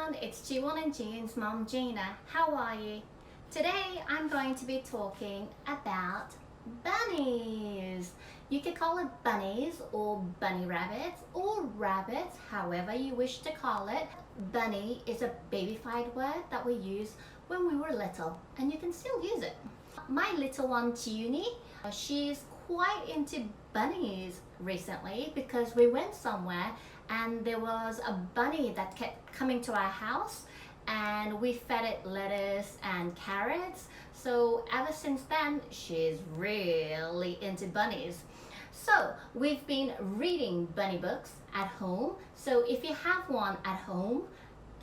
everyone, it's Jiwon and Jiun's mom Gina. How are you? Today I'm going to be talking about bunnies. You could call it bunnies or bunny rabbits or rabbits, however you wish to call it. Bunny is a babyfied word that we used when we were little, and you can still use it. My little one Jiuni, she's quite into bunnies recently because we went somewhere and there was a bunny that kept coming to our house and we fed it lettuce and carrots. So ever since then, she's really into bunnies. So we've been reading bunny books at home. So if you have one at home,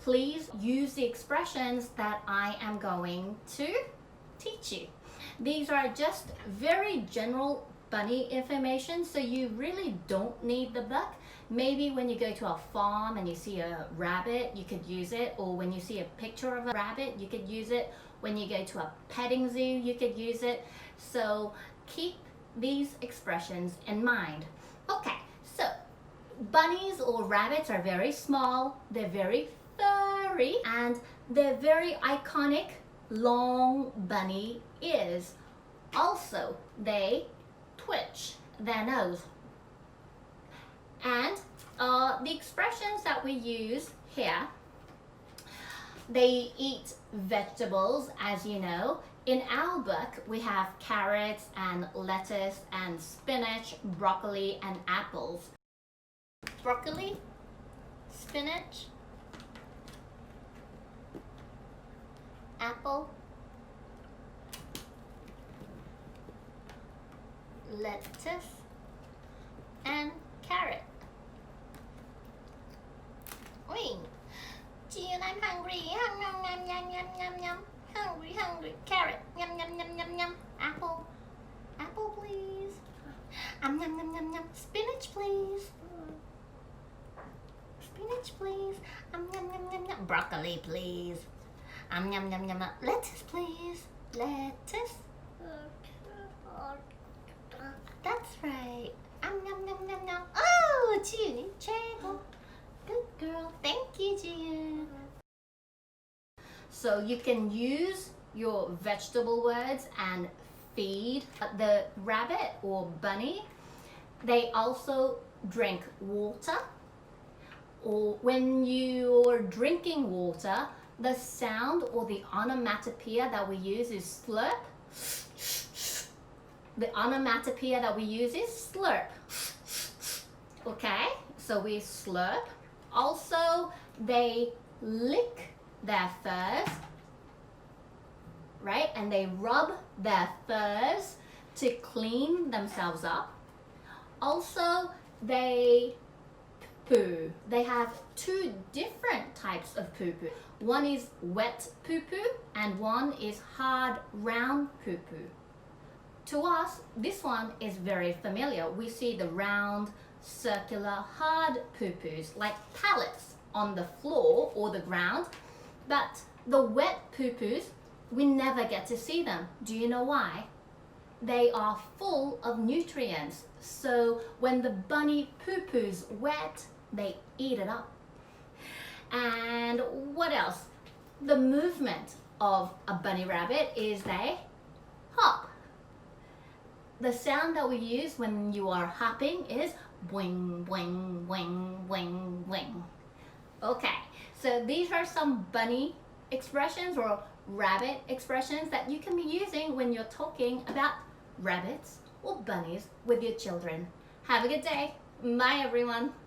please use the expressions that I am going to teach you. These are just very general bunny information, so you really don't need the book. Maybe when you go to a farm and you see a rabbit, you could use it, or when you see a picture of a rabbit, you could use it. When you go to a petting zoo, you could use it. So keep these expressions in mind. Okay, so bunnies or rabbits are very small, they're very furry, and they're very iconic long bunny ears. Also, they twitch their nose. And the expressions that we use here, they eat vegetables, as you know. In our book, we have carrots and lettuce and spinach, broccoli and apples. Broccoli, spinach, apple, lettuce, and carrot. Wait, Jian, I'm hungry. Yum, yum, yum, yum, yum, yum, yum. Hungry, hungry. Carrot. Yum, yum, yum, yum, yum. Apple. Apple, please. Yum, yum, yum, yum. Spinach, please. Spinach, please. Yum, yum, yum, yum. Broccoli, please. Yum, yum, yum, yum. Lettuce, please. Lettuce. That's right. Yum, yum, yum, yum, yum. Oh, Jiuni, 최고. Good girl. Thank you, Jiun. So you can use your vegetable words and feed the rabbit or bunny. They also drink water. Or when you're drinking water, the sound or the onomatopoeia that we use is slurp. The onomatopoeia that we use is slurp. Okay, so we slurp. Also, they lick their furs, right? And they rub their furs to clean themselves up. Also, they poo. They have two different types of poo-poo. One is wet poo-poo and one is hard, round poo-poo. To us, this one is very familiar. We see the round, circular, hard poo-poos like pallets on the floor or the ground. But the wet poo-poos, we never get to see them. Do you know why? They are full of nutrients. So when the bunny poo-poo's wet, they eat it up. And what else? The movement of a bunny rabbit is they hop. The sound that we use when you are hopping is boing, boing, boing, boing, boing. Okay, so these are some bunny expressions or rabbit expressions that you can be using when you're talking about rabbits or bunnies with your children. Have a good day. Bye, everyone.